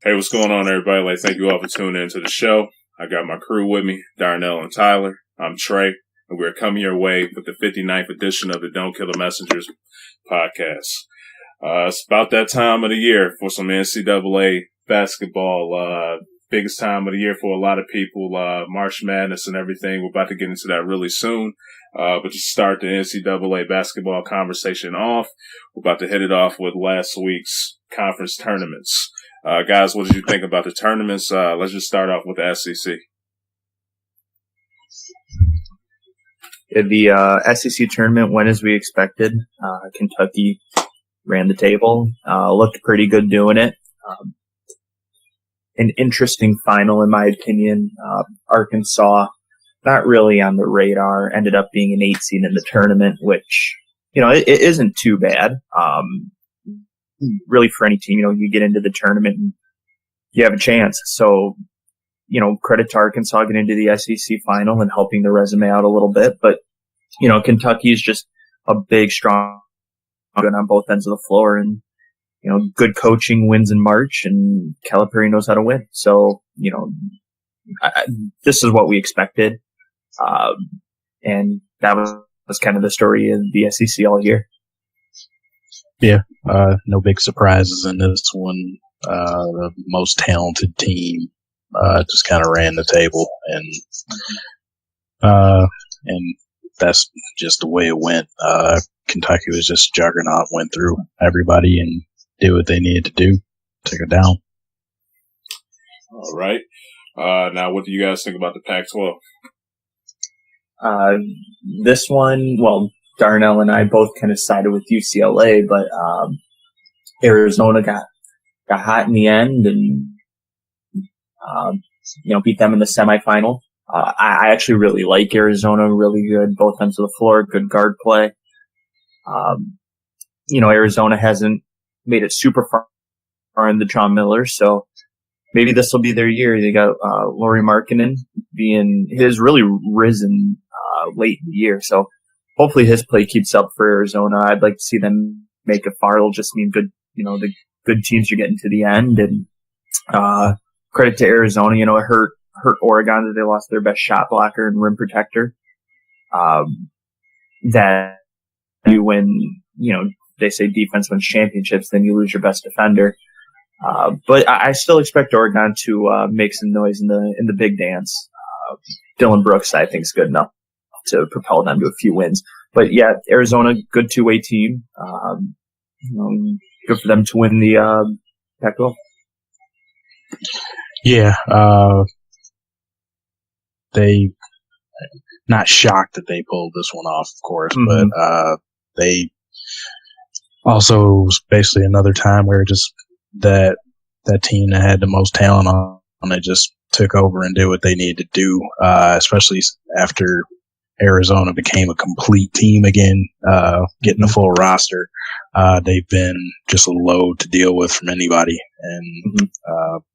Hey, what's going on, everybody? Thank you all for tuning into the show. I got my crew with me, Darnell and Tyler. I'm Trey, and we're coming your way with the 59th edition of the Don't Kill the Messengers podcast. It's about that time of the year for some NCAA basketball. Biggest time of the year for a lot of people, March Madness and everything. We're about to get into that really soon. But to start the NCAA basketball conversation off, we're about to hit it off with last week's conference tournaments. Guys, what did you think about the tournaments? Let's just start off with the SEC. The SEC tournament went as we expected. Kentucky ran the table, looked pretty good doing it. An interesting final, in my opinion. Arkansas, not really on the radar, ended up being an 8 seed in the tournament, which, it isn't too bad. Really for any team, you get into the tournament and you have a chance. So, credit to Arkansas getting into the SEC final and helping the resume out a little bit. But, Kentucky is just a big, strong good on both ends of the floor, and, good coaching wins in March, and Calipari knows how to win. So, this is what we expected. And that was kind of the story of the SEC all year. Yeah, no big surprises in this one. The most talented team just kind of ran the table, and that's just the way it went. Kentucky was just juggernaut, went through everybody and did what they needed to do, took it down. All right. Now, what do you guys think about the Pac-12? This one, well, Darnell and I both kind of sided with UCLA, but Arizona got hot in the end and beat them in the semifinal. I actually really like Arizona, really good both ends of the floor, good guard play. Arizona hasn't made it super far in the John Miller, so maybe this will be their year. They got Lauri Markkanen has really risen late in the year, so hopefully his play keeps up for Arizona. I'd like to see them make it far. It'll just mean good, the good teams are getting to the end. And credit to Arizona, it hurt Oregon that they lost their best shot blocker and rim protector. That you win, they say defense wins championships, then you lose your best defender. But I still expect Oregon to make some noise in the big dance. Dylan Brooks, I think, is good enough to propel them to a few wins. But yeah, Arizona, good two-way team. Good for them to win the Pac-12. Yeah, they not shocked that they pulled this one off, of course, but they also was basically another time where just that team that had the most talent on it just took over and did what they needed to do, especially after Arizona became a complete team again, getting a full roster. They've been just a load to deal with from anybody, and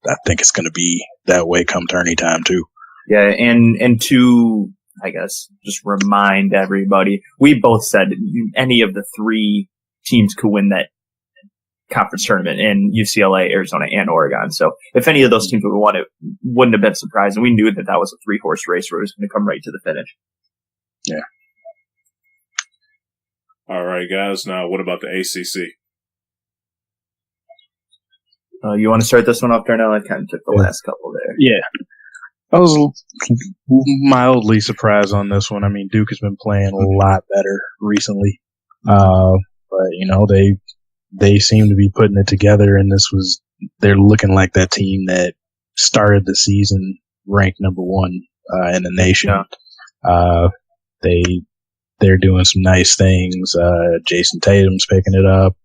I think it's going to be that way come tourney time too. Yeah, and to, I guess, just remind everybody, we both said any of the three teams could win that conference tournament in UCLA, Arizona, and Oregon. So if any of those teams would have won it, wouldn't have been surprised. And we knew that was a 3-horse race where it was going to come right to the finish. Yeah. All right, guys. Now, what about the ACC? You want to start this one off, Darnell? I kind of took the last couple there. Yeah. I was mildly surprised on this one. I mean, Duke has been playing a lot better recently. But, they seem to be putting it together, and they're looking like that team that started the season ranked number 1 in the nation. Yeah. They're doing some nice things. Jason Tatum's picking it up.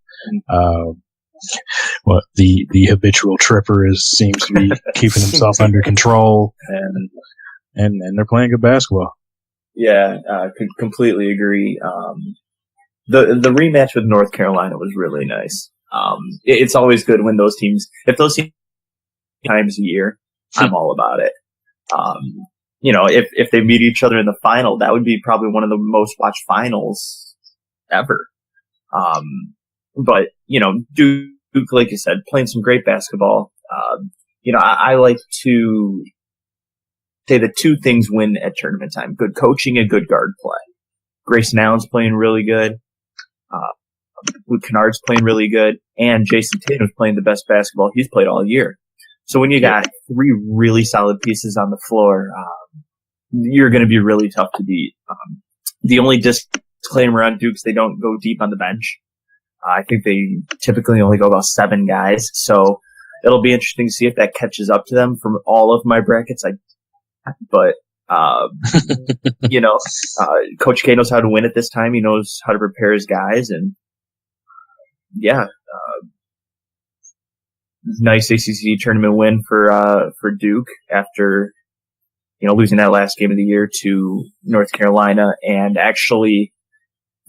The habitual tripper seems to be keeping himself under control, and they're playing good basketball. Yeah, completely agree. The rematch with North Carolina was really nice. It's always good when if those teams times a year, I'm all about it. If they meet each other in the final, that would be probably one of the most watched finals ever. But, Duke, like you said, playing some great basketball. I like to say the two things win at tournament time: good coaching and good guard play. Grayson Allen's playing really good. Luke Kennard's playing really good, and Jason Tatum's playing the best basketball he's played all year. So when you got three really solid pieces on the floor, you're going to be really tough to beat. The only disclaimer on Duke's, they don't go deep on the bench. I think they typically only go about 7 guys. So it'll be interesting to see if that catches up to them from all of my brackets. But Coach K knows how to win at this time. He knows how to prepare his guys, and nice ACC tournament win for Duke after losing that last game of the year to North Carolina and actually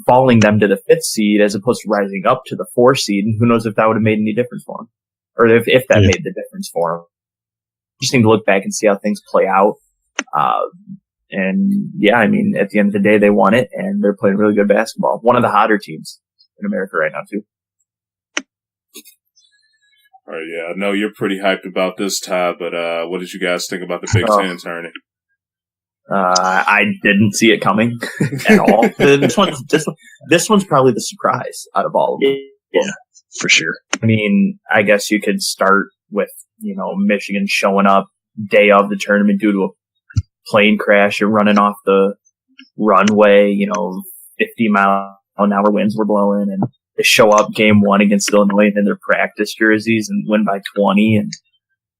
falling them to the 5th seed as opposed to rising up to the 4 seed. And who knows if that would have made any difference for them, or if that made the difference for them. Just need to look back and see how things play out. At the end of the day, they won it, and they're playing really good basketball. One of the hotter teams in America right now, too. All right, yeah, I know you're pretty hyped about this, Ty, but what did you guys think about the Big Ten tourney? I didn't see it coming at all. This one's probably the surprise out of all of them. Yeah, for sure. I mean, I guess you could start with, Michigan showing up day of the tournament due to a plane crash and running off the runway, 50-mile-an-hour winds were blowing, and they show up game 1 against Illinois in their practice jerseys and win by 20. And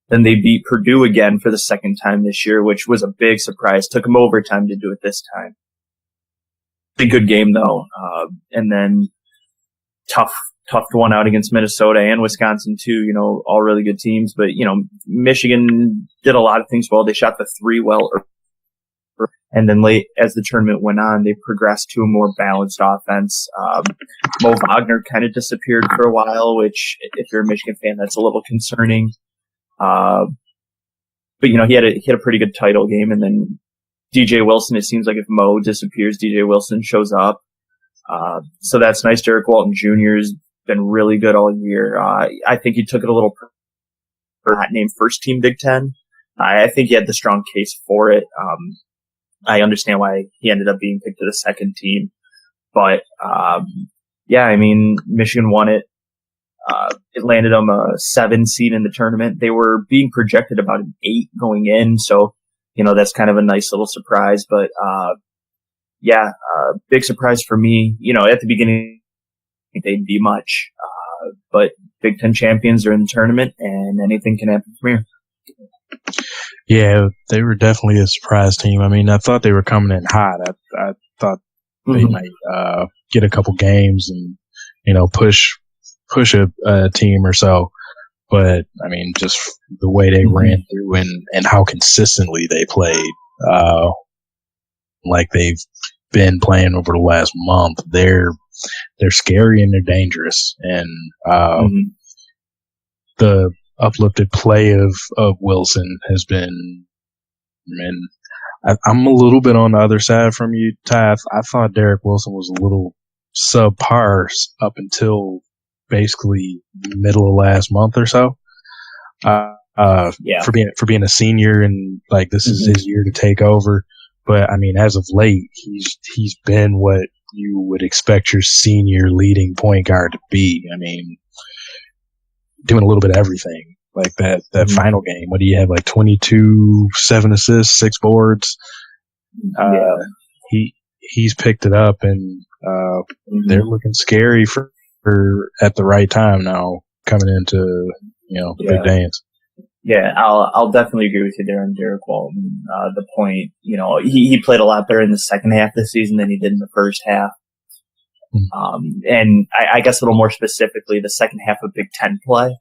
then they beat Purdue again for the second time this year, which was a big surprise. Took them overtime to do it this time. A good game, though. And then tough one out against Minnesota and Wisconsin, too. All really good teams. But, Michigan did a lot of things well. They shot the 3 well. And then late as the tournament went on, they progressed to a more balanced offense. Mo Wagner kind of disappeared for a while, which if you're a Michigan fan, that's a little concerning. But he had a pretty good title game. And then DJ Wilson, it seems like if Mo disappears, DJ Wilson shows up. So that's nice. Derek Walton Jr. has been really good all year. I think he took it a little for not named first team Big Ten. I think he had the strong case for it. I understand why he ended up being picked to the second team, but Michigan won it. It landed them a 7 seed in the tournament. They were being projected about an 8 going in, so that's kind of a nice little surprise. But big surprise for me. At the beginning they'd be much, but Big Ten champions are in the tournament, and anything can happen from here. Yeah, they were definitely a surprise team. I mean, I thought they were coming in hot. I thought they might get a couple games and push a team or so. But I mean, just the way they ran through and how consistently they played, like they've been playing over the last month. They're scary and they're dangerous. And the uplifted play of Wilson has been, and I'm a little bit on the other side from you, Ty. I thought Derek Wilson was a little subpar up until basically middle of last month or so. For being a senior and like this is his year to take over. But I mean, as of late, he's been what you would expect your senior leading point guard to be. I mean, doing a little bit of everything. Like that final game, what do you have? Like 22, 7 assists, 6 boards. He's picked it up, and they're looking scary for at the right time now, coming into the big dance. Yeah, I'll definitely agree with you there on Derek Walton. The point, he played a lot better in the second half of the season than he did in the first half. And I guess a little more specifically, the second half of Big Ten play.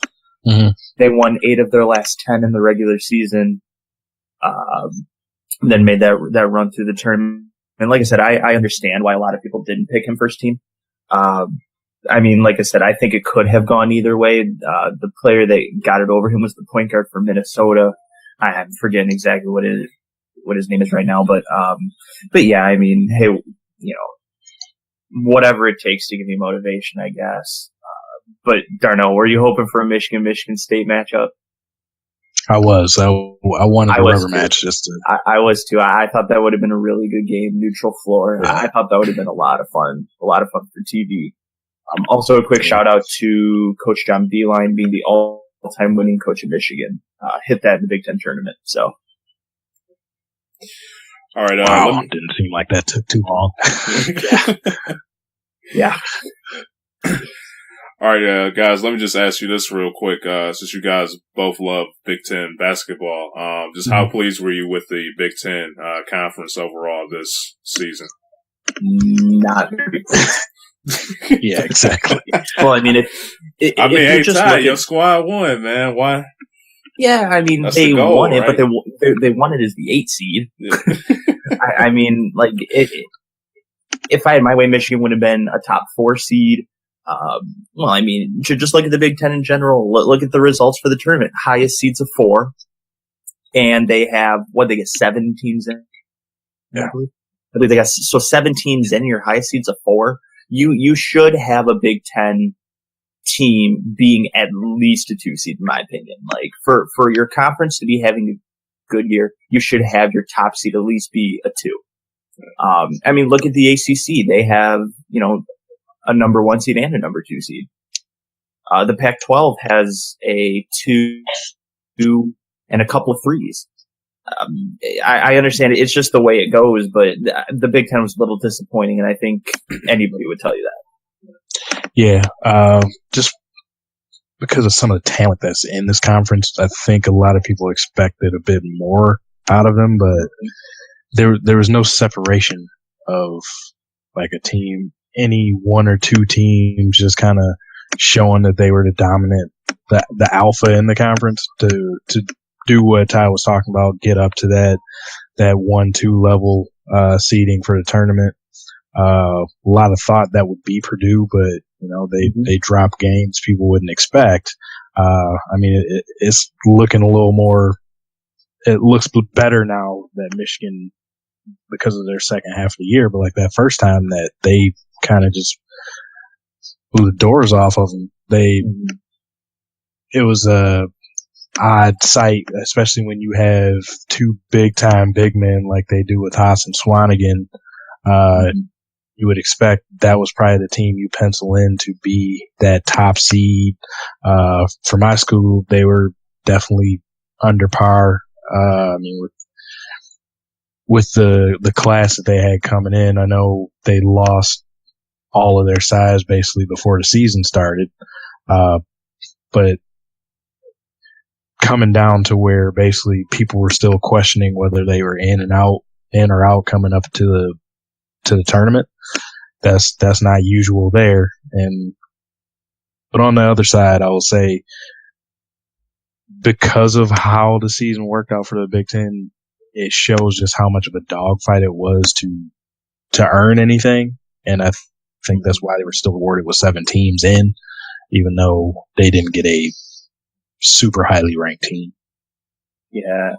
They won 8 of their last 10 in the regular season, then made that run through the tournament. And like I said, I understand why a lot of people didn't pick him first team. I mean, like I said, I think it could have gone either way. The player that got it over him was the point guard for Minnesota. I'm forgetting exactly what his name is right now, but yeah, I mean, hey, whatever it takes to give you motivation, I guess. But Darnell, were you hoping for a Michigan State matchup? I was. I wanted a rubber match just to. I was too. I thought that would have been a really good game, neutral floor. Yeah. I thought that would have been a lot of fun for TV. Also, a quick shout out to Coach John Beeline being the all-time winning coach in Michigan. Hit that in the Big Ten tournament. So. All right. Wow, didn't seem like that took too long. Yeah. All right, guys, let me just ask you this real quick, since you guys both love Big Ten basketball. Just how pleased were you with the Big Ten conference overall this season? Not very pleased. Yeah, exactly. Well, I mean, hey, Ty, your squad won, man. Why? Yeah, I mean, they won it, but they won it as the 8 seed. Yeah. I mean, like, if I had my way, Michigan would have been a top 4 seed. Well, I mean, just look at the Big Ten in general. Look at the results for the tournament. Highest seeds of 4. And they have, they get 7 teams in? Yeah. I believe they got, 7 teams in, your highest seeds of 4. You should have a Big Ten team being at least a 2 seed, in my opinion. Like, for your conference to be having a good year, you should have your top seed at least be a 2. I mean, look at the ACC. They have, a number 1 seed and a number 2 seed. The Pac-12 has a 2 and a couple of 3s. I understand it. It's just the way it goes, but the Big Ten was a little disappointing, and I think anybody would tell you that. Yeah, just because of some of the talent that's in this conference, I think a lot of people expected a bit more out of them, but there was no separation of like a team. Any 1 or 2 teams just kind of showing that they were the dominant, the alpha in the conference to do what Ty was talking about, get up to that 1-2 level seeding for the tournament. A lot of thought that would be Purdue, but they drop games people wouldn't expect. I mean, it's looking a little more. It looks better now that Michigan, because of their second half of the year, but like that first time that they kind of just blew the doors off of them. It was a odd sight, especially when you have 2 big-time big men like they do with Haas and Swanigan. You would expect that was probably the team you pencil in to be that top seed. For my school, they were definitely under par. I mean, with the class that they had coming in, I know they lost all of their size basically before the season started. But coming down to where basically people were still questioning whether they were in or out coming up to the tournament. That's not usual there. But on the other side, I will say, because of how the season worked out for the Big Ten, it shows just how much of a dogfight it was to earn anything. And I think that's why they were still awarded with 7 teams in, even though they didn't get a super highly ranked team. Yeah.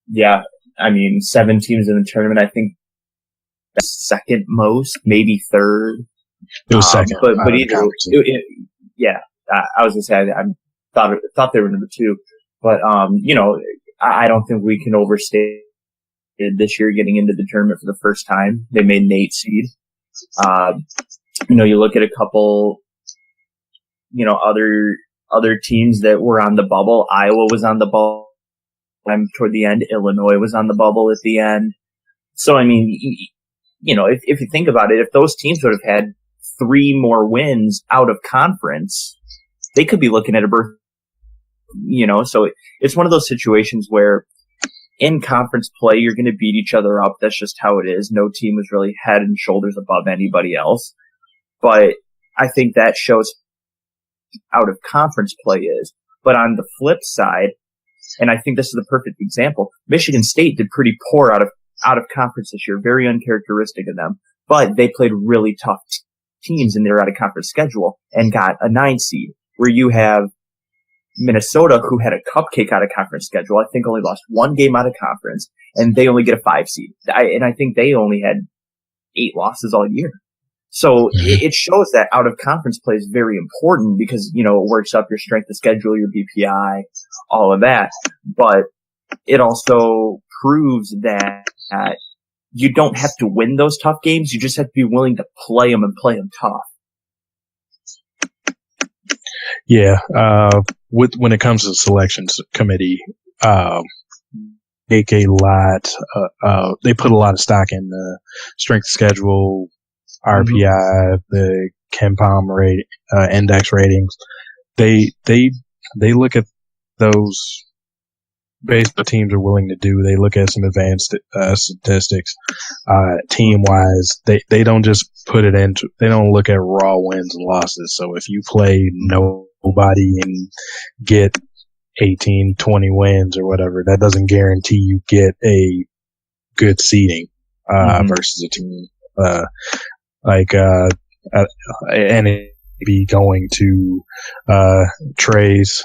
Yeah. I mean, 7 teams in the tournament, I think that's second most, maybe third. It was second. But either, yeah, I was going to say, I thought they were number 2, but, I don't think we can overstate it this year getting into the tournament for the first time. They made an 8 seed. You look at a couple, other teams that were on the bubble. Iowa was on the bubble toward the end. Illinois was on the bubble at the end. So, I mean, if you think about it, if those teams would have had 3 more wins out of conference, they could be looking at a berth. So it's one of those situations where in conference play, you're going to beat each other up. That's just how it is. No team was really head and shoulders above anybody else. But I think that shows out of conference play is. But on the flip side, and I think this is the perfect example, Michigan State did pretty poor out of conference this year. Very uncharacteristic of them. But they played really tough teams in their out of conference schedule and got a 9 seed, where you have Minnesota, who had a cupcake out of conference schedule. I think only lost 1 game out of conference, and they only get a 5 seed. And I think they only had 8 losses all year. So it shows that out of conference play is very important because, it works up your strength of schedule, your BPI, all of that. But it also proves that you don't have to win those tough games. You just have to be willing to play them and play them tough. Yeah. When it comes to the selections committee, they put a lot of stock in the strength of schedule, RPI, the KenPom rate, index ratings. They look at those based on what teams are willing to do. They look at some advanced statistics, team wise. They don't just put it into. They don't look at raw wins and losses. So if you play nobody and get 18, 20 wins or whatever, that doesn't guarantee you get a good seeding versus a team and it be going to Trey's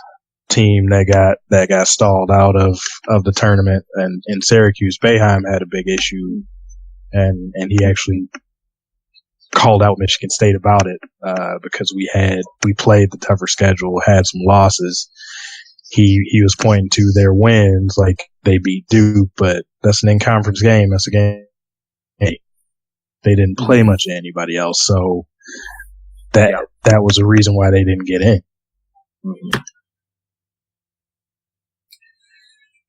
team that got stalled out of the tournament, and in Syracuse, Boeheim had a big issue, and he actually called out Michigan State about it because we played the tougher schedule, had some losses. He was pointing to their wins, like they beat Duke, but that's an in-conference game. That's a game. Hey, they didn't play much of anybody else, so that was a reason why they didn't get in. Mm-hmm.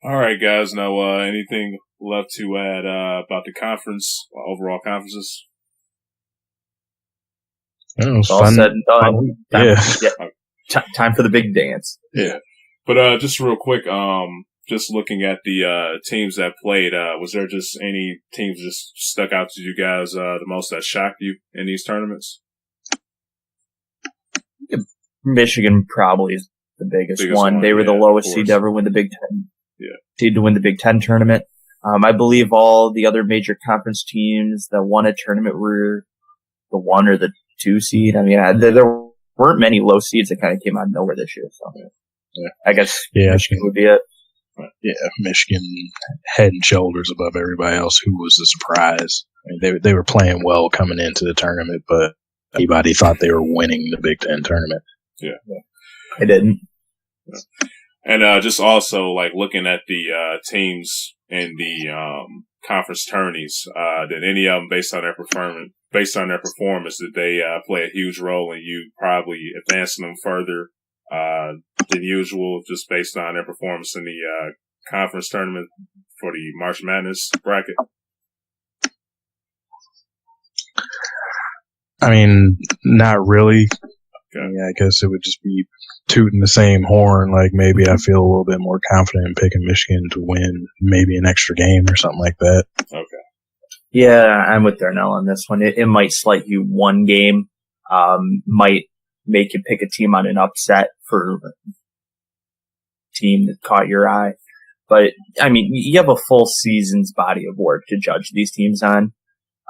All right, guys. Now, anything left to add about the conference, overall conferences? It's all said and done. Time for the big dance. Yeah. But just real quick, just looking at the teams that played, was there just any teams just stuck out to you guys the most that shocked you in these tournaments? Michigan probably is the biggest one. They were the lowest seed to ever win the Big Ten. Yeah. Seed to win the Big Ten tournament. I believe all the other major conference teams that won a tournament were the 1 or the 2 seed. I mean, there weren't many low seeds that kind of came out of nowhere this year. So I guess Michigan would be it. Yeah, Michigan head and shoulders above everybody else. Who was the surprise? I mean, they were playing well coming into the tournament, but anybody thought they were winning the Big Ten tournament. Yeah. I didn't. And just also like looking at the teams in the conference tourneys, did any of them based on their performance, did they play a huge role in you probably advancing them further than usual, just based on their performance in the conference tournament for the March Madness bracket? I mean, not really. Okay. Yeah, I guess it would just be tooting the same horn. Like maybe I feel a little bit more confident in picking Michigan to win maybe an extra game or something like that. Okay. Yeah, I'm with Darnell on this one. It might slight you one game, might make you pick a team on an upset for a team that caught your eye. But, I mean, you have a full season's body of work to judge these teams on.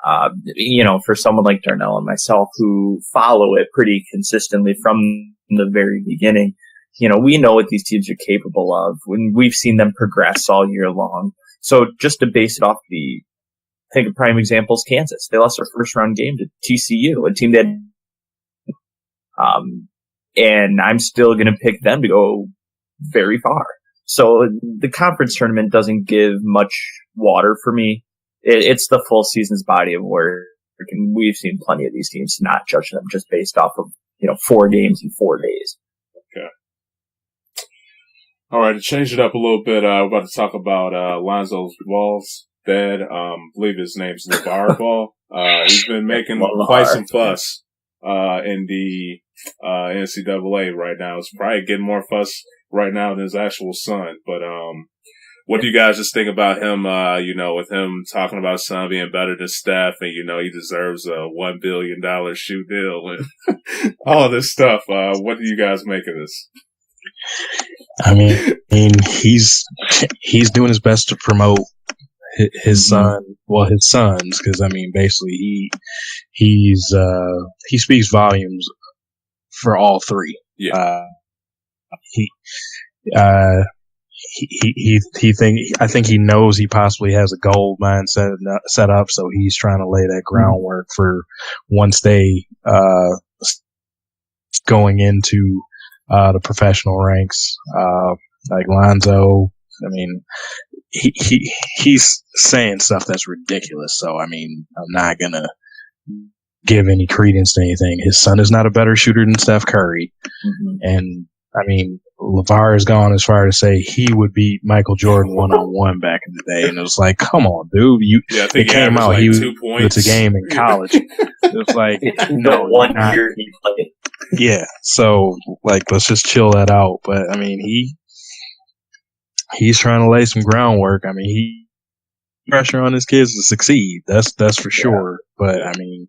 For someone like Darnell and myself who follow it pretty consistently from the very beginning, we know what these teams are capable of when we've seen them progress all year long. So just to base it off I think a prime example is Kansas. They lost their first round game to TCU, a team that, and I'm still going to pick them to go very far. So the conference tournament doesn't give much water for me. It's the full season's body of work, and we've seen plenty of these teams not judge them just based off of 4 games in 4 days. Okay. All right, to change it up a little bit, we're about to talk about Lonzo Ball's dad. I believe his name's LeVar Ball. He's been making quite some fuss in the NCAA right now. It's probably getting more fuss right now than his actual son, but what do you guys just think about him, with him talking about his son being better than Steph and, he deserves a $1 billion shoe deal and all this stuff. What do you guys make of this? I mean, he's doing his best to promote his son, his sons, because, I mean, basically he speaks volumes for all three. Yeah. I think he knows he possibly has a gold mine set up, so he's trying to lay that groundwork for once they going into the professional ranks, like Lonzo. I mean, he's saying stuff that's ridiculous. So I mean, I'm not gonna give any credence to anything. His son is not a better shooter than Steph Curry, and I mean, LeVar has gone as far to say he would beat Michael Jordan 1-on-1 back in the day, and it was like, come on, dude! It came out like he was 2 points. It's a game in college. It was like, no, 1 year he played. Yeah, so like let's just chill that out. But I mean, he's trying to lay some groundwork. I mean, he pressure on his kids to succeed. That's for sure. But I mean,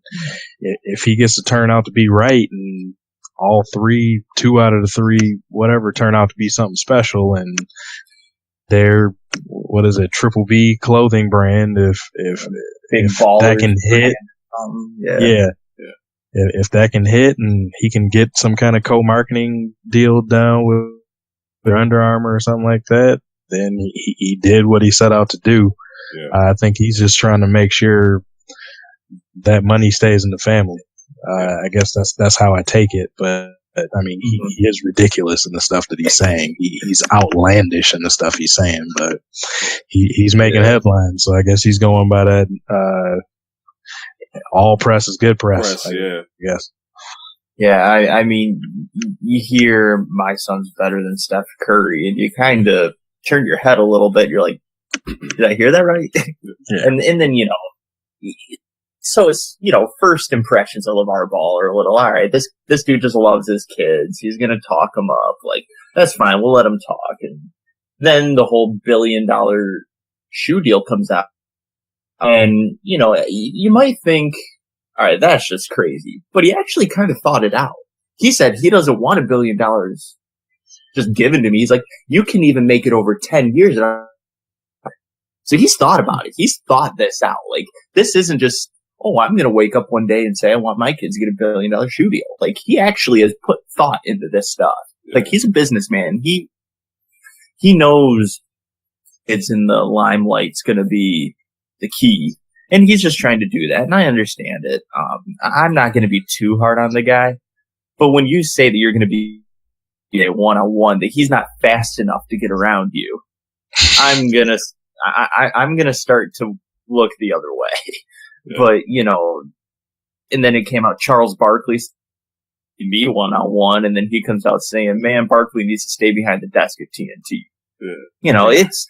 if he gets to turn out to be right and all 2 out of the 3, whatever, turn out to be something special, and they're Triple B clothing brand. If that can hit, if that can hit, and he can get some kind of co-marketing deal down with Under Armour or something like that, then he did what he set out to do. Yeah. I think he's just trying to make sure that money stays in the family. I guess that's how I take it. But I mean, he is ridiculous in the stuff that he's saying. He's outlandish in the stuff he's saying, but he's making headlines. So I guess he's going by that. All press is good press. Yes. Yeah, I mean, you hear my son's better than Steph Curry, and you kind of turn your head a little bit. You're like, did I hear that right? Yeah. And then, so it's, first impressions of LeVar Ball are a little, all right, this dude just loves his kids. He's going to talk them up. Like, that's fine. We'll let him talk. And then the whole $1 billion shoe deal comes out. And, you might think, all right, that's just crazy. But he actually kind of thought it out. He said he doesn't want $1 billion just given to me. He's like, you can even make it over 10 years. So he's thought about it. He's thought this out. Like, this isn't just, I'm going to wake up one day and say, I want my kids to get $1 billion shoe deal. Like, he actually has put thought into this stuff. Like, he's a businessman. He knows it's in the limelight's going to be the key. And he's just trying to do that. And I understand it. I'm not going to be too hard on the guy. But when you say that you're going to be a one-on-one, that he's not fast enough to get around you, I'm gonna start to look the other way. Yeah. But, and then it came out Charles Barkley be one-on-one, and then he comes out saying, man, Barkley needs to stay behind the desk at TNT. Yeah. It's,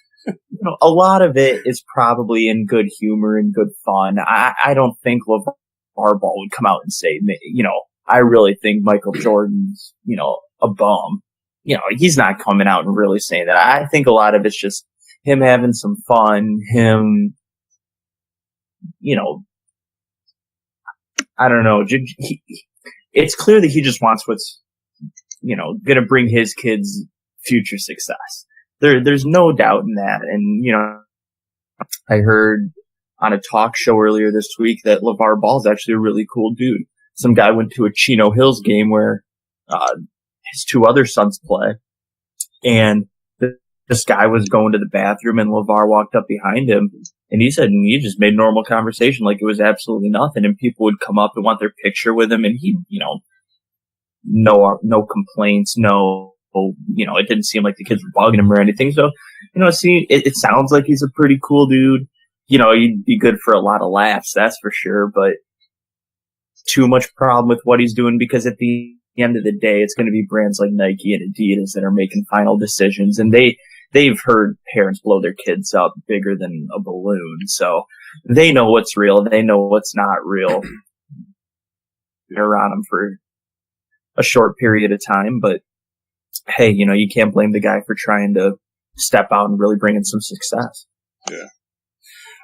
a lot of it is probably in good humor and good fun. I don't think LeVar Ball would come out and say, I really think Michael Jordan's, a bum. He's not coming out and really saying that. I think a lot of it's just him having some fun, him, I don't know. It's clear that he just wants what's, going to bring his kids future success. There's no doubt in that. And, I heard on a talk show earlier this week that LeVar Ball is actually a really cool dude. Some guy went to a Chino Hills game where his 2 other sons play, and this guy was going to the bathroom, and LeVar walked up behind him, and he said, and he just made normal conversation like it was absolutely nothing, and people would come up and want their picture with him, and he, no complaints, it didn't seem like the kids were bugging him or anything. So, it sounds like he's a pretty cool dude. He'd be good for a lot of laughs, that's for sure, but too much problem with what he's doing, because at the end of the day, it's going to be brands like Nike and Adidas that are making final decisions, and they've heard parents blow their kids up bigger than a balloon, so they know what's real, they know what's not real. They're around them for a short period of time, but hey, you can't blame the guy for trying to step out and really bring in some success. Yeah.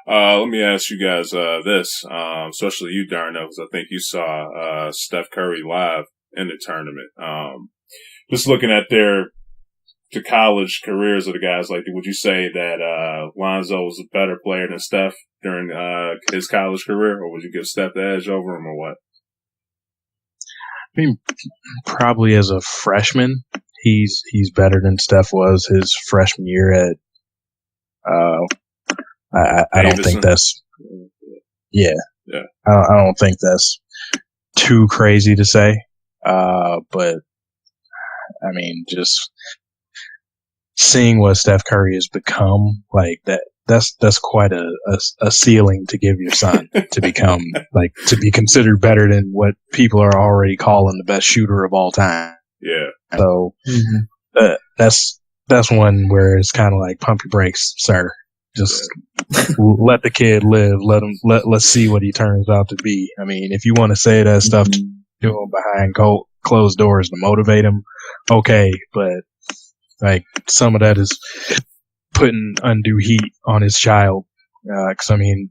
Let me ask you guys this, especially you, Darnell, because I think you saw Steph Curry live in the tournament. Just looking at the college careers of the guys, like, would you say that Lonzo was a better player than Steph during his college career, or would you give Steph the edge over him, or what? mean, probably as a freshman, he's better than Steph was his freshman year at. I don't think that's. Yeah. I don't think that's too crazy to say. But I mean, just seeing what Steph Curry has become, like that's quite a ceiling to give your son to become, like, to be considered better than what people are already calling the best shooter of all time. Yeah. So that's one where it's kind of like, pump your brakes, sir. Just let the kid live. Let's see what he turns out to be. I mean, if you want to say that stuff to him behind closed doors to motivate him, okay, but like, some of that is putting undue heat on his child. Because I mean,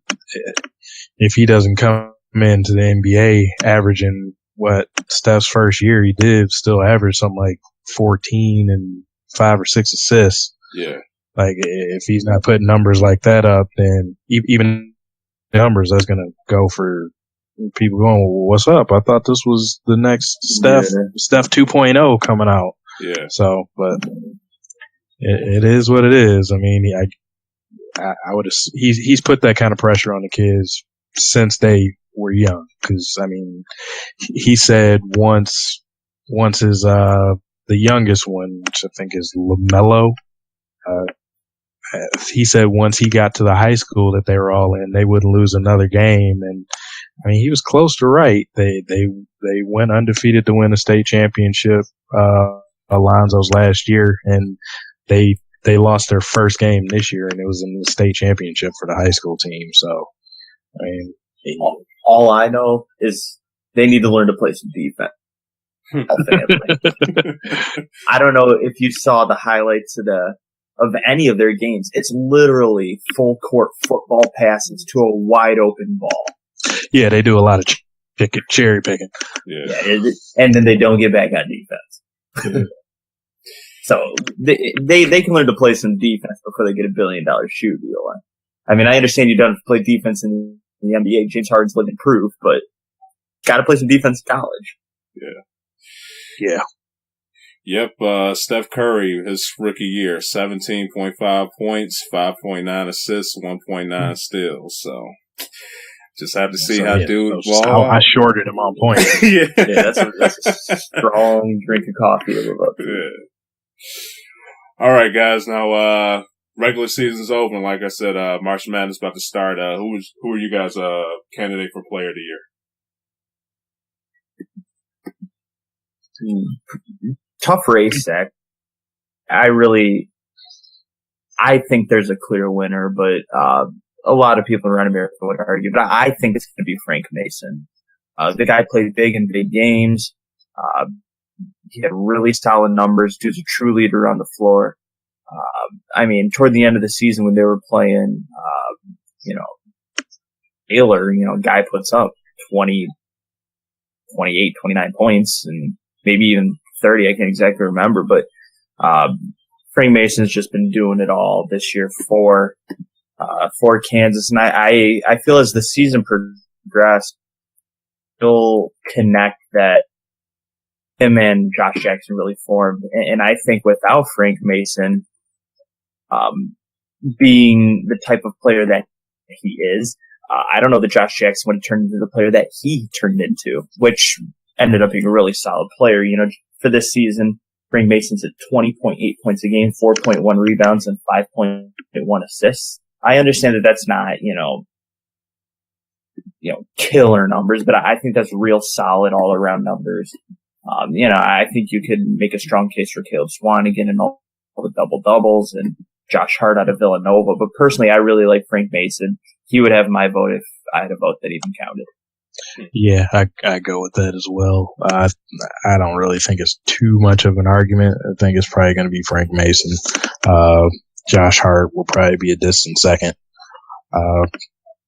if he doesn't come into the NBA averaging what Steph's first year he did, still average something like 14 and 5 or 6 assists. Yeah. Like, if he's not putting numbers like that up, then even numbers, that's going to go for people going, well, what's up? I thought this was the next Steph 2.0 coming out. Yeah. So, but it is what it is. I mean, I would. He's put that kind of pressure on the kids since they were young. Because I mean, he said once his the youngest one, which I think is LaMelo, he said once he got to the high school that they were all in, they wouldn't lose another game. And I mean, he was close to right. They went undefeated to win a state championship, Alonzo's last year, and they lost their first game this year, and it was in the state championship for the high school team. So, I mean, all I know is they need to learn to play some defense. I don't know if you saw the highlights of any of their games. It's literally full court football passes to a wide open ball. Yeah, they do a lot of cherry picking. Yeah, and then they don't get back on defense. So they can learn to play some defense before they get $1 billion shoe deal. I mean, I understand you don't play defense in the NBA. James Harden's living proof, but got to play some defense in college. Yeah. Yep. Steph Curry, his rookie year, 17.5 points, 5.9 assists, 1.9 steals. So just have to see how dude ball. I shorted him on points. Yeah, that's a strong drink of coffee. All right, guys. Now, regular season's over. Like I said, March Madness about to start. Who are you guys candidate for Player of the Year? Tough race, Zach. I think there's a clear winner, but a lot of people around America would argue. But I think it's going to be Frank Mason. The guy played big in big games. He had really solid numbers. Dude's a true leader on the floor. I mean, toward the end of the season when they were playing, Baylor, guy puts up 20, 28, 29 points and maybe even 30. I can't exactly remember, but Frank Mason's just been doing it all this year for Kansas. And I feel as the season progressed, he'll connect that him and Josh Jackson really formed. And I think without Frank Mason, being the type of player that he is, I don't know that Josh Jackson would have turned into the player that he turned into, which ended up being a really solid player. For this season, Frank Mason's at 20.8 points a game, 4.1 rebounds, and 5.1 assists. I understand that that's not, killer numbers, but I think that's real solid all around numbers. I think you could make a strong case for Caleb Swanigan and all the double doubles and Josh Hart out of Villanova. But personally, I really like Frank Mason. He would have my vote if I had a vote that even counted. Yeah, I go with that as well. I don't really think it's too much of an argument. I think it's probably going to be Frank Mason. Josh Hart will probably be a distant second.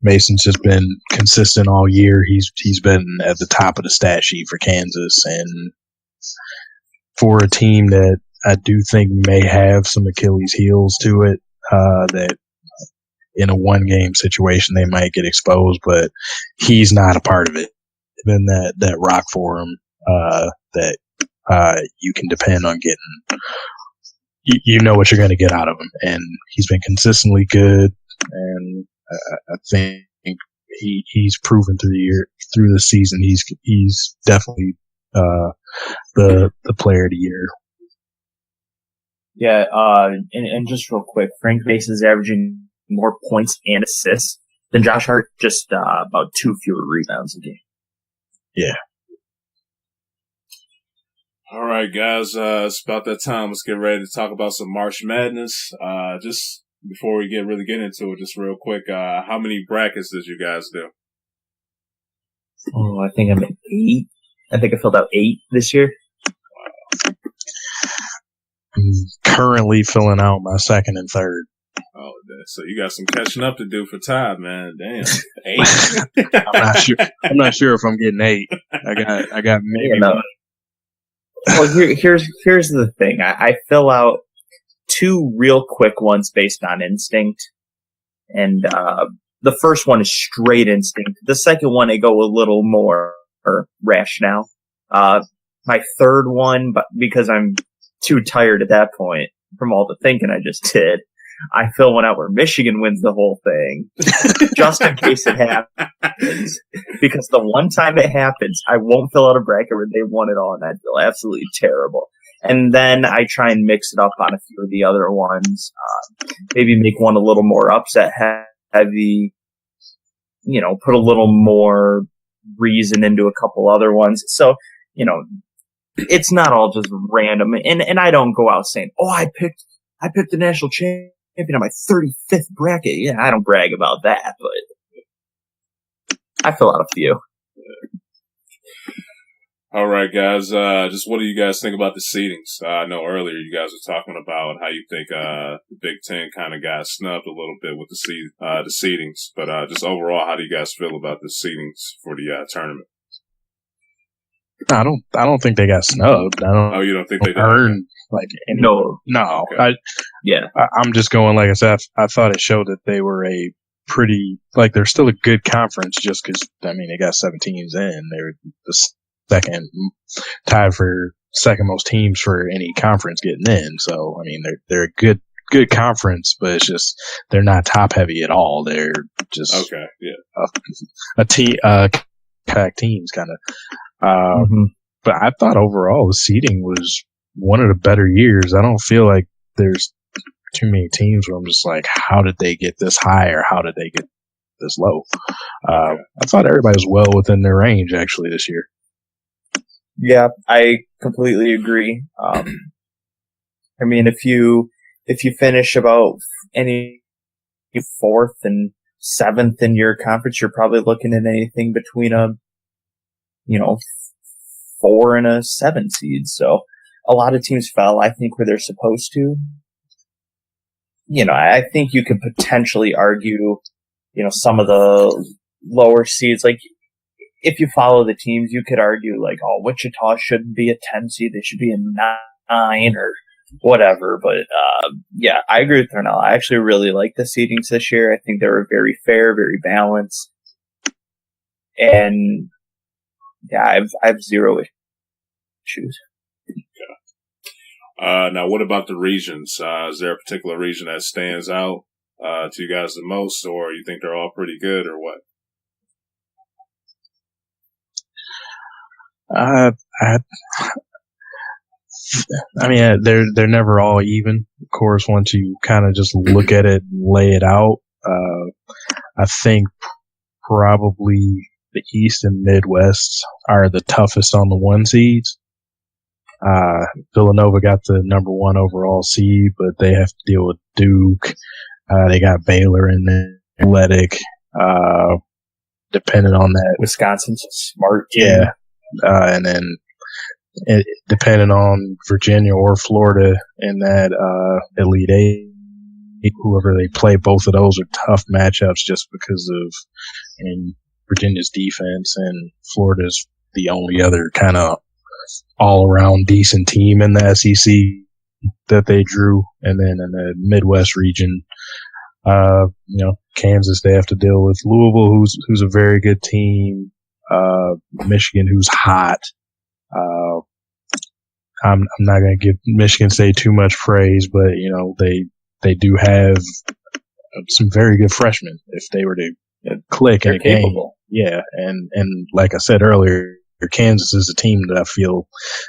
Mason's just been consistent all year. He's been at the top of the stat sheet for Kansas, and for a team that I do think may have some Achilles heels to it, that in a one-game situation they might get exposed, but he's not a part of it. Been that rock for him that you can depend on getting. You know what you're going to get out of him, and he's been consistently good, and I think he's proven through the season he's definitely the player of the year. Yeah, and just real quick, Frank Mason is averaging more points and assists than Josh Hart, just about 2 fewer rebounds a game. Yeah. All right, guys, it's about that time. Let's get ready to talk about some March Madness. Just before we really get into it, just real quick, how many brackets did you guys do? Oh, I think I'm at 8. I think I filled out 8 this year. I'm currently filling out my second and third. Oh, so you got some catching up to do for Ty, man. Damn, 8. I'm not sure if I'm getting 8. I got maybe. One. Well, here's the thing. I fill out 2 real quick ones based on instinct, and the first one is straight instinct. The second one, I go a little more rationale. My third one, but because I'm too tired at that point from all the thinking I just did, I fill one out where Michigan wins the whole thing, just in case it happens. Because the one time it happens, I won't fill out a bracket where they won it all, and I'd feel absolutely terrible. And then I try and mix it up on a few of the other ones. Maybe make one a little more upset heavy. Put a little more reason into a couple other ones. So, it's not all just random. And I don't go out saying, "Oh, I picked the national champion on my 35th bracket." Yeah, I don't brag about that, but I fill out a few. All right, guys. Just what do you guys think about the seedings? I know earlier you guys were talking about how you think the Big Ten kind of got snubbed a little bit with the seedings, but just overall, how do you guys feel about the seedings for the tournament? I don't think they got snubbed. Oh, you don't think they earned No. Okay. Yeah. I'm just going, like I said, I thought it showed that they were a pretty, they're still a good conference just because, they got 7 teams in. They're the second, tied for second most teams for any conference getting in. So, they're a good conference, but it's just, they're not top heavy at all. They're just a team, packed teams kind of. But I thought overall the seeding was one of the better years. I don't feel like there's too many teams where I'm just like, how did they get this high or how did they get this low? I thought everybody was well within their range actually this year. Yeah, I completely agree. If you finish about any 4th and 7th in your conference, you're probably looking at anything between a 4 and a 7 seed. So a lot of teams fell, I think, where they're supposed to. I think you could potentially argue, some of the lower seeds, like if you follow the teams, you could argue like, oh, Wichita shouldn't be a 10 seed. They should be a 9 or whatever. But, I agree with Darnell. I actually really like the seedings this year. I think they were very fair, very balanced. And yeah, I have 0 issues. Now, what about the regions? Is there a particular region that stands out to you guys the most, or you think they're all pretty good, or what? They're never all even. Of course, once you kind of just look at it and lay it out, I think probably the East and Midwest are the toughest on the 1 seeds. Villanova got the number 1 overall seed, but they have to deal with Duke. They got Baylor in there, Athletic. Depending on that, Wisconsin's a smart team. Yeah, and then depending on Virginia or Florida in that Elite 8, whoever they play, both of those are tough matchups just because of Virginia's defense, and Florida's the only other kind of all-around decent team in the SEC that they drew. And then in the Midwest region, Kansas, they have to deal with Louisville, who's a very good team, Michigan, who's hot, I'm not going to give Michigan State too much praise, but they do have some very good freshmen if they were to click in a capable. Game. Yeah, and like I said earlier, Kansas is a team that I feel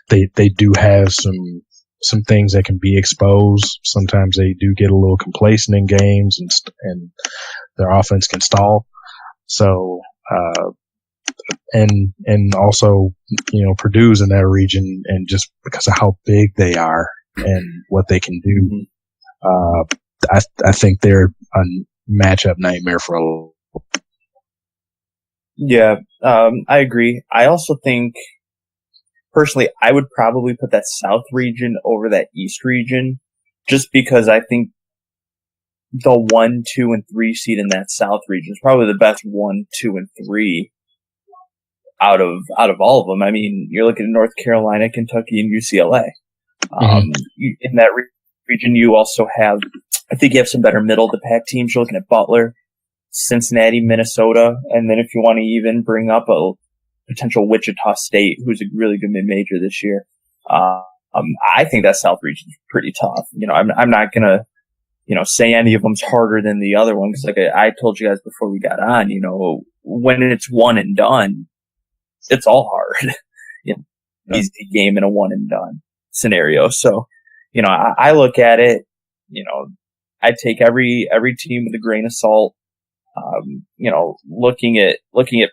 they do have some things that can be exposed. Sometimes they do get a little complacent in games, and their offense can stall. So, and also, Purdue's in that region, and just because of how big they are and what they can do, I think they're a matchup nightmare for a. Yeah, I agree. I also think, personally, I would probably put that South region over that East region, just because I think the 1, 2, and 3 seed in that South region is probably the best 1, 2, and 3 out of all of them. I mean, you're looking at North Carolina, Kentucky, and UCLA. In that region, you also have, I think you have some better middle of the pack teams. You're looking at Butler, Cincinnati, Minnesota, and then if you want to even bring up a potential Wichita State, who's a really good mid-major this year. I think that South region is pretty tough. I'm not gonna, say any of them's harder than the other one, because like I told you guys before we got on, when it's one and done, it's all hard. Easy game in a one and done scenario. So, I look at it, I take every team with a grain of salt. Looking at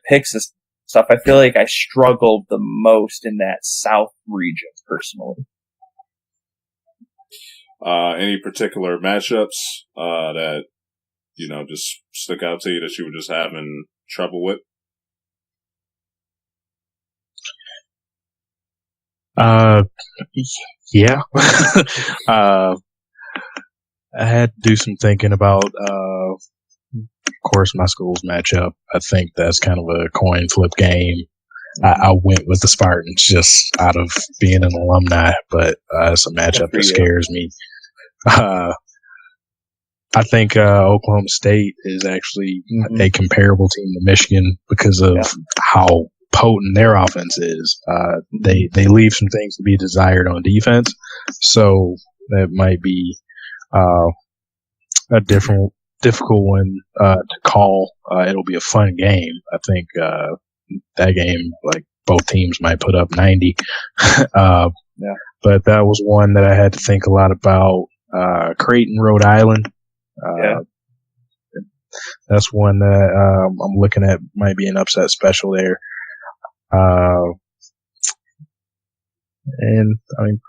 picks and stuff, I feel like I struggled the most in that South region personally. Any particular matchups that just stuck out to you that you were just having trouble with? Yeah. I had to do some thinking about, of course, my school's matchup. I think that's kind of a coin flip game. I went with the Spartans just out of being an alumni, but it's a matchup that scares me. I think Oklahoma State is actually a comparable team to Michigan because of how potent their offense is. They leave some things to be desired on defense, so that might be a difficult one to call. It'll be a fun game. I think that game, like, both teams might put up 90. But that was one that I had to think a lot about. Creighton, Rhode Island. That's one that I'm looking at might be an upset special there. And I mean,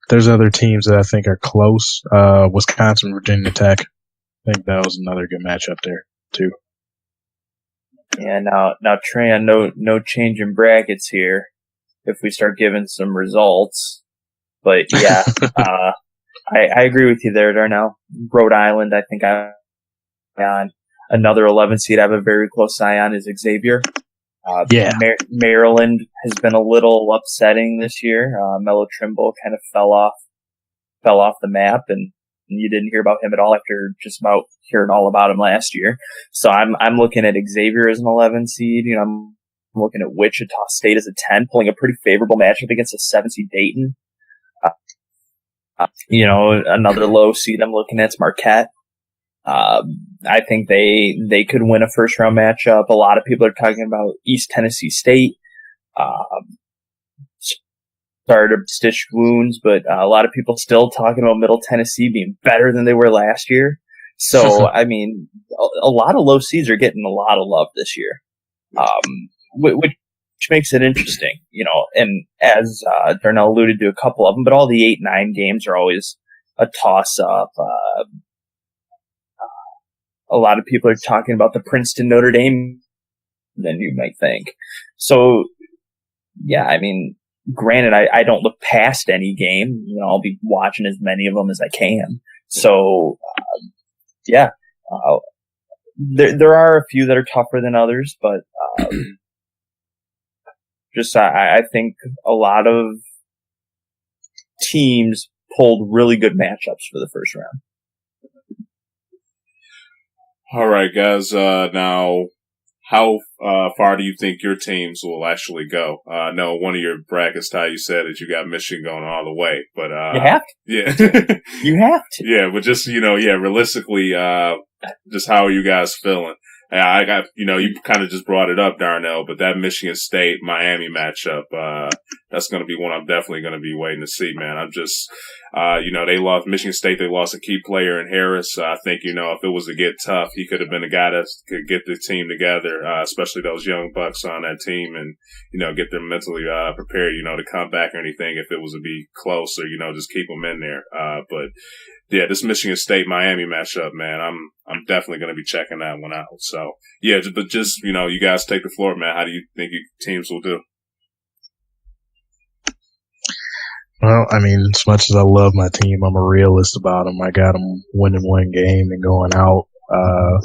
there's other teams that I think are close. Wisconsin, Virginia Tech. I think that was another good matchup there too. Yeah. Now, Trey, no change in brackets here if we start giving some results. But yeah, I agree with you there, Darnell. Rhode Island, I think I'm on. Another 11 seed I have a very close eye on is Xavier. Maryland has been a little upsetting this year. Melo Trimble kind of fell off the map, and you didn't hear about him at all after just about hearing all about him last year. So I'm looking at Xavier as an 11 seed. I'm looking at Wichita State as a 10, pulling a pretty favorable matchup against a 7 seed Dayton. Another low seed I'm looking at is Marquette. I think they could win a first round matchup. A lot of people are talking about East Tennessee State. Started to stitch wounds, but a lot of people still talking about Middle Tennessee being better than they were last year. So, I mean, a lot of low seeds are getting a lot of love this year, which makes it interesting, and as Darnell alluded to a couple of them, but all the 8-9 games are always a toss-up. A lot of people are talking about the Princeton Notre Dame than you might think. So, yeah, I mean, granted, I don't look past any game. I'll be watching as many of them as I can. So, there are a few that are tougher than others, but I think a lot of teams pulled really good matchups for the first round. All right, guys. Now, how far do you think your teams will actually go? I know one of your brackets, Ty, you said that you got Michigan going all the way, but you have to. Yeah, you have to. Yeah, but just realistically, just how are you guys feeling? I got, you kind of just brought it up, Darnell, but that Michigan State Miami matchup, that's going to be one I'm definitely going to be waiting to see, man. I'm just, they lost Michigan State. They lost a key player in Harris. I think, if it was to get tough, he could have been a guy that could get the team together, especially those young bucks on that team and, get them mentally, prepared, to come back or anything if it was to be close or, just keep them in there. But yeah, this Michigan State Miami matchup, man, I'm definitely going to be checking that one out. So yeah, but just, you guys take the floor, man. How do you think your teams will do? Well, I mean, as much as I love my team, I'm a realist about them. I got them winning one game and going out.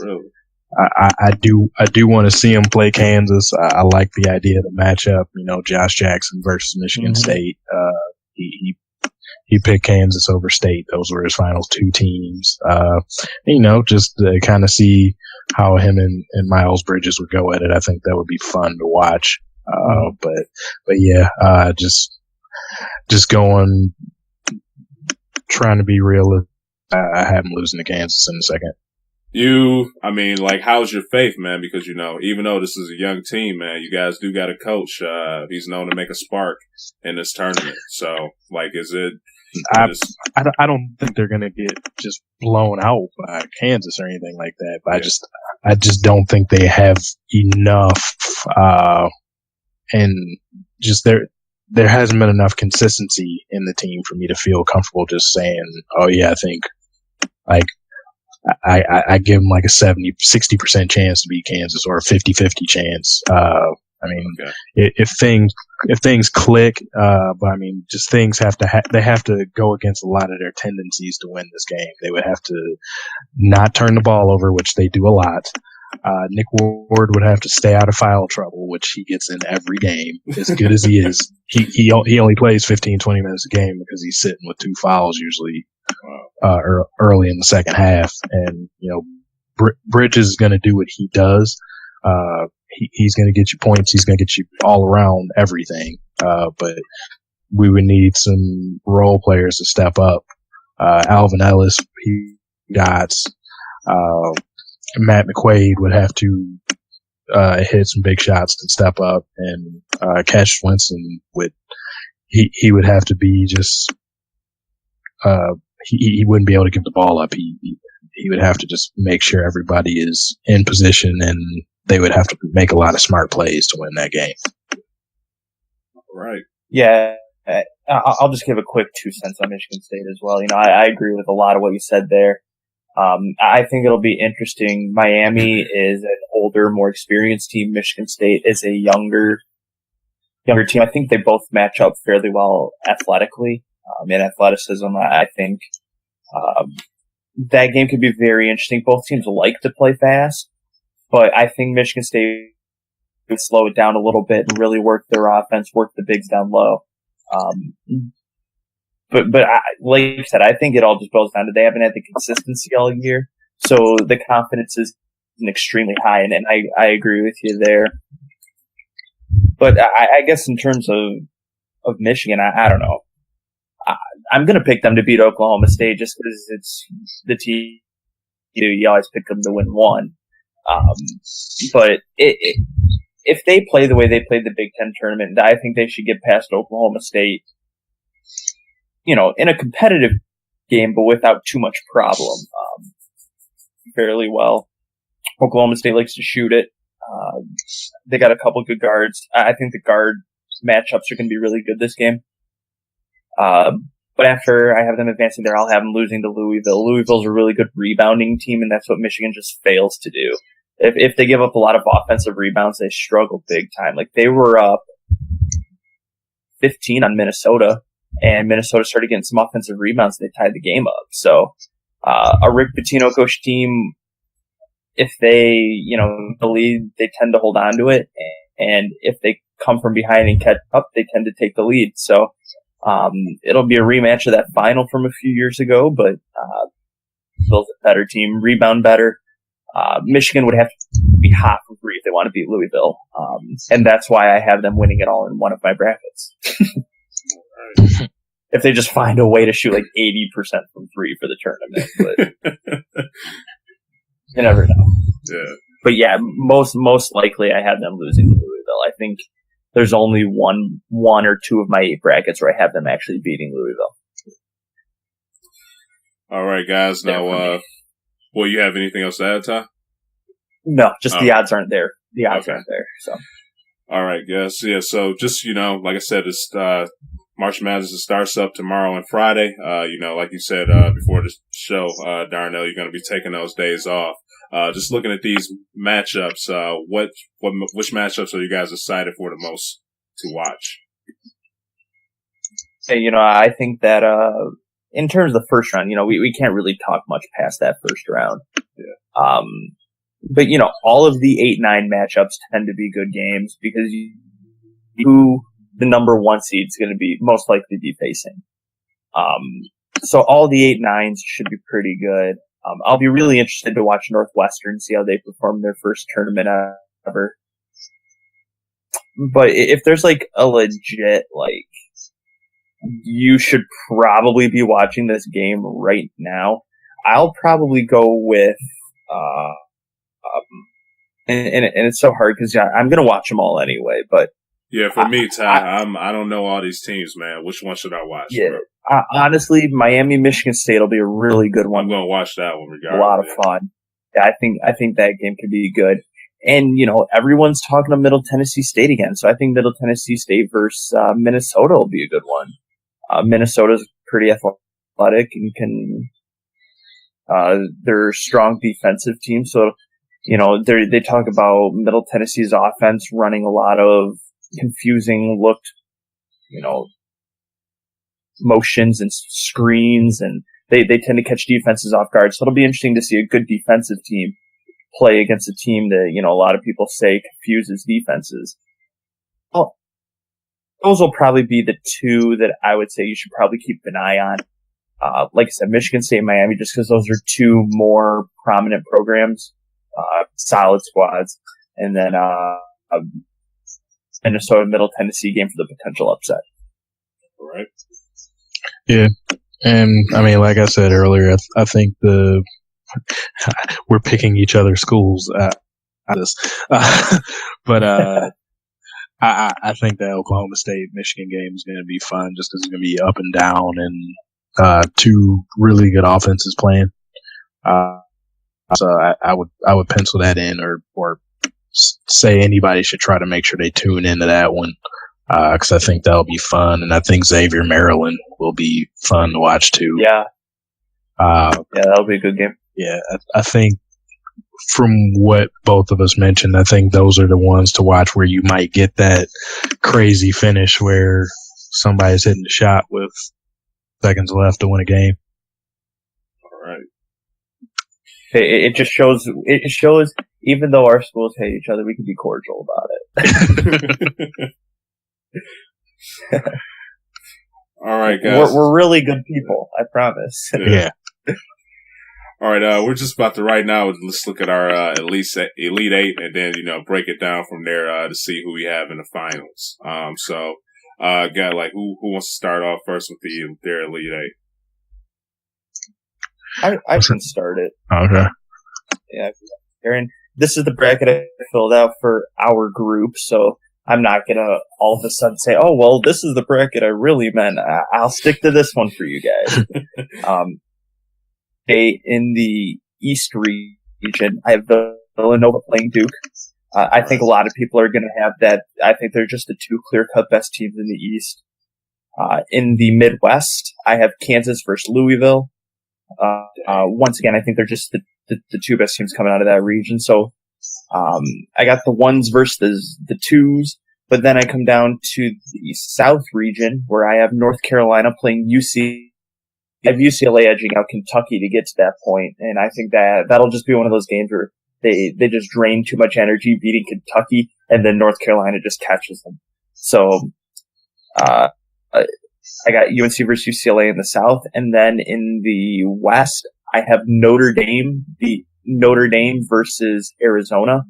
Really? I do want to see them play Kansas. I like the idea of the matchup. Josh Jackson versus Michigan State. He picked Kansas over State. Those were his final two teams. Just to kind of see how him and Miles Bridges would go at it. I think that would be fun to watch. But yeah, just going, trying to be realistic. I have him losing to Kansas in a second. How's your faith, man? Because, even though this is a young team, man, you guys do got a coach. He's known to make a spark in this tournament. So, is it? I don't think they're going to get just blown out by Kansas or anything like that. But yeah. I just don't think they have enough, and just there hasn't been enough consistency in the team for me to feel comfortable just saying, oh yeah, I think I give them like a 60% chance to beat Kansas or a 50-50 chance. If things click, but I mean, just things have to they have to go against a lot of their tendencies to win this game. They would have to not turn the ball over, which they do a lot. Nick Ward would have to stay out of foul trouble, which he gets in every game. As good as he is, he only plays 15-20 minutes a game because he's sitting with 2 fouls usually early in the second half. And Bridges is going to do what he does. He's going to get you points. He's going to get you all around everything. But we would need some role players to step up. Alvin Ellis, he got Matt McQuaid would have to hit some big shots to step up, and Cash Winston he would have to be just he wouldn't be able to give the ball up. He would have to just make sure everybody is in position, and they would have to make a lot of smart plays to win that game. Right. Yeah. I'll just give a quick 2 cents on Michigan State as well. I agree with a lot of what you said there. I think it'll be interesting. Miami is an older, more experienced team. Michigan State is a younger team. I think they both match up fairly well athletically. In athleticism, I think that game could be very interesting. Both teams like to play fast, but I think Michigan State would slow it down a little bit and really work their offense, work the bigs down low. But like I said, I think it all just boils down to they haven't had the consistency all year, so the confidence is extremely high, and I agree with you there. But I guess in terms of Michigan, I don't know. I'm going to pick them to beat Oklahoma State just because it's the team. You always pick them to win one. But if they play the way they played the Big Ten tournament, I think they should get past Oklahoma State, in a competitive game, but without too much problem, fairly well. Oklahoma State likes to shoot it. They got a couple good guards. I think the guard matchups are going to be really good this game. But after I have them advancing there, I'll have them losing to Louisville. Louisville's a really good rebounding team, and that's what Michigan just fails to do. If they give up a lot of offensive rebounds, they struggle big time. Like, they were up 15 on Minnesota, and Minnesota started getting some offensive rebounds, and they tied the game up. So, a Rick Pitino coach team, if they, the lead, they tend to hold on to it. And if they come from behind and catch up, they tend to take the lead. So, it'll be a rematch of that final from a few years ago, but Bill's a better team, rebound better. Michigan would have to be hot from 3 if they want to beat Louisville. And that's why I have them winning it all in one of my brackets. If they just find a way to shoot like 80% from 3 for the tournament. But you never know. Yeah. But yeah, most likely I have them losing to Louisville. I think there's only one or two of my 8 brackets where I have them actually beating Louisville. All right, guys. Now, will you have anything else to add, Ty? No, just the odds aren't there. The odds aren't there. So. All right, guys. Yeah. So just like I said, it's March Madness starts up tomorrow and Friday. Like you said before the show, Darnell, you're going to be taking those days off. Just looking at these matchups, which matchups are you guys excited for the most to watch? Hey, I think that in terms of the first round, we can't really talk much past that first round. Yeah. But all of the 8-9 matchups tend to be good games because who the number 1 seed is going to be most likely be facing. So all the 8-9s should be pretty good. I'll be really interested to watch Northwestern, see how they perform their first tournament ever. But if there's like a legit, you should probably be watching this game right now, I'll probably go with, and it's so hard because I'm going to watch them all anyway, but. Yeah, for me, Ty, I don't know all these teams, man. Which one should I watch? Yeah. Honestly, Miami, Michigan State will be a really good one. I'm going to watch that one regardless. A lot of fun. Yeah, I think that game could be good. And, everyone's talking to Middle Tennessee State again. So I think Middle Tennessee State versus Minnesota will be a good one. Minnesota's pretty athletic and they're a strong defensive team. So, they talk about Middle Tennessee's offense running a lot of confusing looked, motions and screens, and they tend to catch defenses off guard. So it'll be interesting to see a good defensive team play against a team that, a lot of people say confuses defenses. Well, those will probably be the 2 that I would say you should probably keep an eye on. Like I said, Michigan State, Miami, just because those are 2 more prominent programs, solid squads, and then Minnesota Middle Tennessee game for the potential upset. All right. Yeah, and I mean, like I said earlier, I think we're picking each other's schools at this, but I think the Oklahoma State Michigan game is going to be fun just because it's going to be up and down and 2 really good offenses playing. So I would pencil that in or say anybody should try to make sure they tune into that one. Because I think that'll be fun, and I think Xavier Maryland will be fun to watch too. Yeah. That'll be a good game. Yeah, I think from what both of us mentioned, I think those are the ones to watch where you might get that crazy finish where somebody's hitting the shot with seconds left to win a game. All right. It just shows. It shows even though our schools hate each other, we can be cordial about it. All right, guys. We're really good people, I promise. Yeah. All right, we're just about to right now. Let's look at our Elite 8, and then break it down from there to see who we have in the finals. Got who wants to start off first with their Elite 8? I can start it. Okay. Yeah, Aaron. This is the bracket I filled out for our group, so I'm not gonna all of a sudden say, "Oh, well, this is the bracket I really meant." I'll stick to this one for you guys. In the East region, I have Villanova playing Duke. I think a lot of people are gonna have that. I think they're just the 2 clear-cut best teams in the East. In the Midwest, I have Kansas versus Louisville. Once again, I think they're just the 2 best teams coming out of that region. So, I got the 1s versus the 2s, but then I come down to the South region where I have North Carolina playing UC. I have UCLA edging out Kentucky to get to that point, and I think that'll just be one of those games where they just drain too much energy beating Kentucky, and then North Carolina just catches them. So, I got UNC versus UCLA in the South, and then in the West, I have Notre Dame Notre Dame versus Arizona.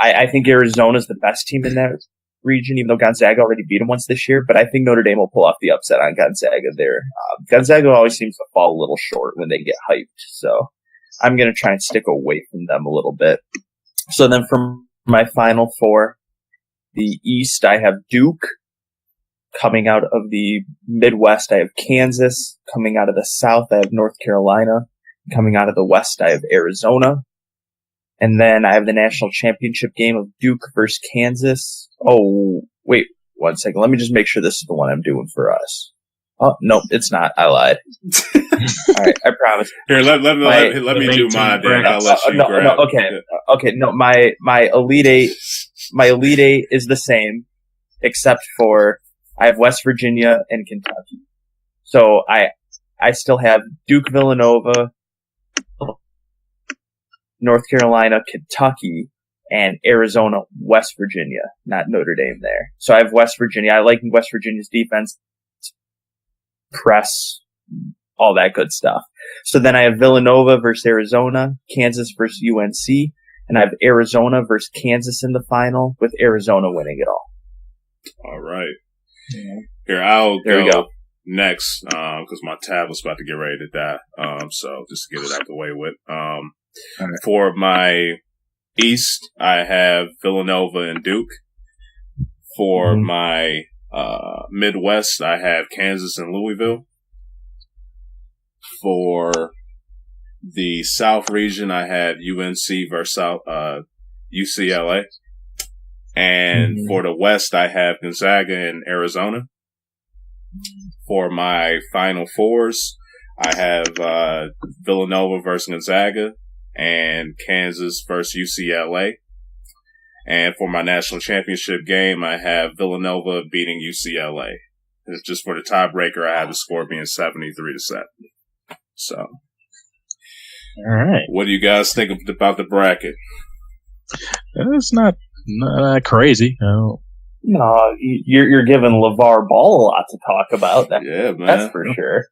I think Arizona's the best team in that region, even though Gonzaga already beat them once this year. But I think Notre Dame will pull off the upset on Gonzaga there. Gonzaga always seems to fall a little short when they get hyped. So I'm going to try and stick away from them a little bit. So then from my Final Four, the East, I have Duke. Coming out of the Midwest, I have Kansas. Coming out of the South, I have North Carolina. Coming out of the West, I have Arizona. And then I have the national championship game of Duke versus Kansas. Oh, wait 1 second. Let me just make sure this is the one I'm doing for us. Oh, no, it's not. I lied. All right, I promise. Here, let me do mine then. I'll let you grab. No, okay. No, my Elite Eight is the same, except for I have West Virginia and Kentucky. So I still have Duke, Villanova, North Carolina, Kentucky, and Arizona, West Virginia, not Notre Dame there. So I have West Virginia. I like West Virginia's defense, press, all that good stuff. So then I have Villanova versus Arizona, Kansas versus UNC, and I have Arizona versus Kansas in the final, with Arizona winning it all. All right. Here, I'll go next, because my tablet's about to get ready to die. So just to get it out the way with. Right. For my East, I have Villanova and Duke. For my Midwest, I have Kansas and Louisville. For the South region, I have UNC versus UCLA. And for the West, I have Gonzaga and Arizona. For my Final Fours, I have Villanova versus Gonzaga and Kansas versus UCLA. And for my national championship game, I have Villanova beating UCLA. It's just for the tiebreaker, I have the score being 73-70. So, all right. What do you guys think about the bracket? It's not crazy. No, you're giving LeVar Ball a lot to talk about. Yeah, man. That's for sure.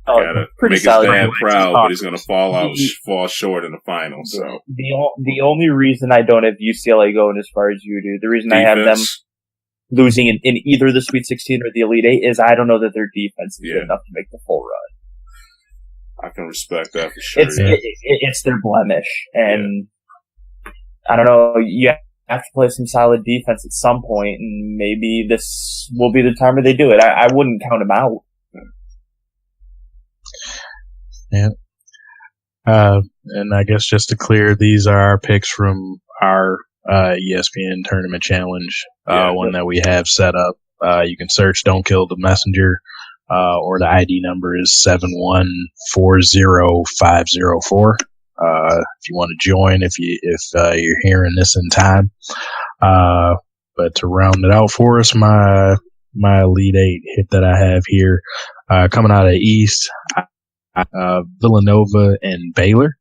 Gotta make his dad proud, but he's going to fall short in the final. So the only reason I don't have UCLA going as far as you do, the reason I have them losing in either the Sweet 16 or the Elite Eight is I don't know that their defense is good enough to make the full run. I can respect that for sure. It's their blemish, and I don't know. You have to play some solid defense at some point, and maybe this will be the time where they do it. I wouldn't count them out. Yeah. And I guess just to clear, these are our picks from our ESPN Tournament Challenge, one that we have set up. You can search "Don't Kill the Messenger," or the ID number is 7140504. If you want to join, if you're hearing this in time. But to round it out for us, my Elite Eight hit that I have here, coming out of East, Villanova and Baylor.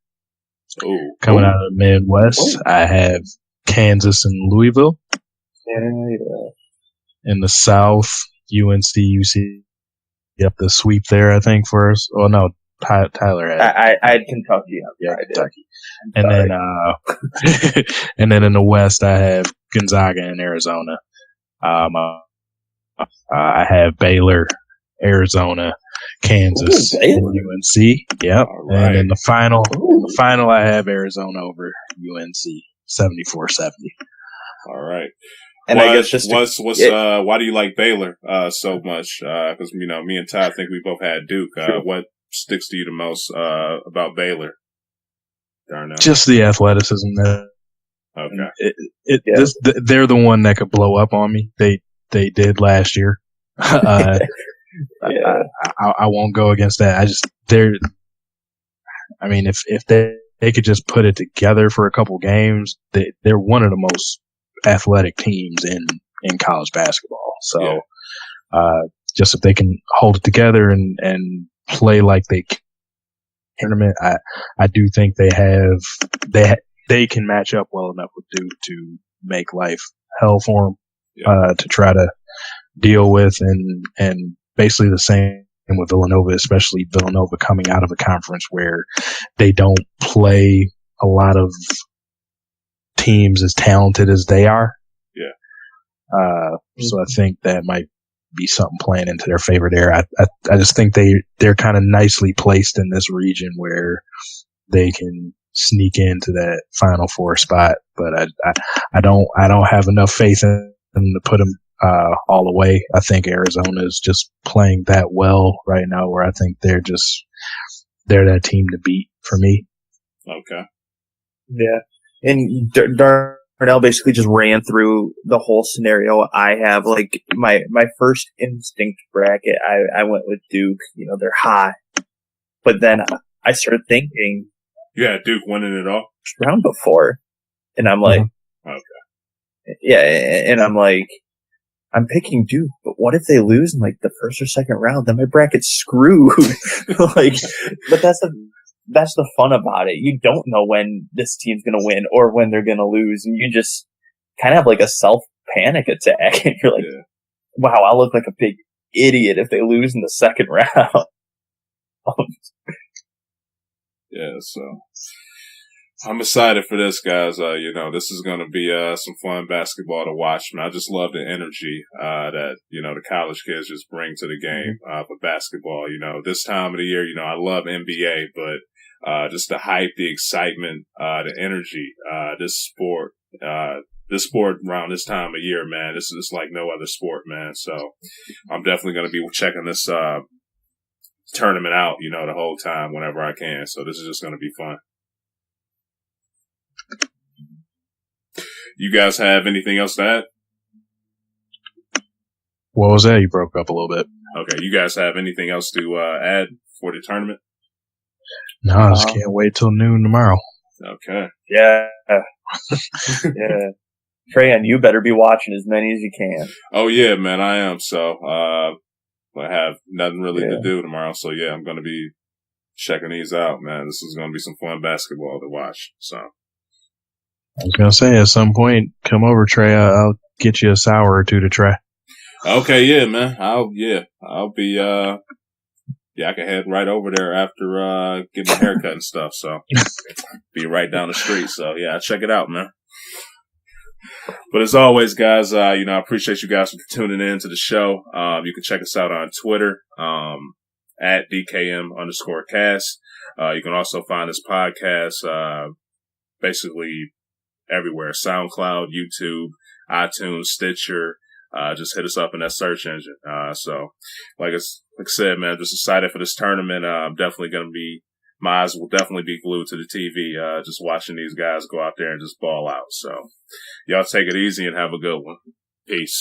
Coming out of the Midwest, I have Kansas and Louisville. In the South, UNC, UC. Yep, the sweep there, I think, for us. Oh, no, Tyler had. I had Kentucky. Yeah, Kentucky. And then, and then in the West, I have Gonzaga and Arizona. I have Baylor, Arizona, Kansas, UNC. Yep. Right. And in the final, I have Arizona over UNC, 74-70. All right. And I guess why do you like Baylor so much? Because me and Ty think we both had Duke. What sticks to you the most about Baylor? Darnell. Just the athleticism. Okay. They're the one that could blow up on me. They did last year. I won't go against that. If they could just put it together for a couple games, they're one of the most athletic teams in college basketball. So, just if they can hold it together and play like they can tournament, I do think they can match up well enough with Duke to make life hell for them, to try to deal with, and basically the same with Villanova, especially Villanova coming out of a conference where they don't play a lot of teams as talented as they are. Yeah. So I think that might be something playing into their favor there. I just think they're kind of nicely placed in this region where they can sneak into that Final Four spot. But I don't have enough faith in them to put them all away. I think Arizona is just playing that well right now, where I think they're that team to beat for me. Okay. Yeah, and Darnell basically just ran through the whole scenario. I have like my first instinct bracket. I went with Duke. You know, they're hot, but then I started thinking, yeah, Duke winning it all round before, and I'm like, okay, yeah, and I'm like, I'm picking Duke, but what if they lose in like the first or second round? Then my bracket's screwed. Like, but that's the fun about it. You don't know when this team's going to win or when they're going to lose. And you just kind of have like a self-panic attack. And you're like, wow, I look like a big idiot if they lose in the second round. Yeah, so I'm excited for this, guys. You know, this is going to be some fun basketball to watch. Man, I just love the energy that, you know, the college kids just bring to the game for basketball. You know, this time of the year, you know, I love NBA, but just the hype, the excitement, the energy, this sport around this time of year, man, this is like no other sport, man. So I'm definitely going to be checking this tournament out, you know, the whole time whenever I can. So this is just going to be fun. You guys have anything else to add? What was that? You broke up a little bit. Okay, you guys have anything else to add for the tournament? No, I just can't wait till noon tomorrow. Okay. Yeah. Yeah. Trey, and you better be watching as many as you can. Oh, yeah, man, I am. So I have nothing really to do tomorrow. So, yeah, I'm going to be checking these out, man. This is going to be some fun basketball to watch. So I was going to say, at some point, come over, Trey. I'll get you a sour or two to try. Okay, yeah, man. I'll be, I can head right over there after getting my haircut and stuff. So be right down the street. So, yeah, check it out, man. But as always, guys, you know, I appreciate you guys for tuning in to the show. You can check us out on Twitter, at DKM_cast. You can also find this podcast, basically everywhere: SoundCloud, YouTube, iTunes, Stitcher. Just hit us up in that search engine. So like I said, man, just excited for this tournament. I'm definitely going to be, my eyes will definitely be glued to the TV, just watching these guys go out there and just ball out. So y'all take it easy and have a good one. Peace.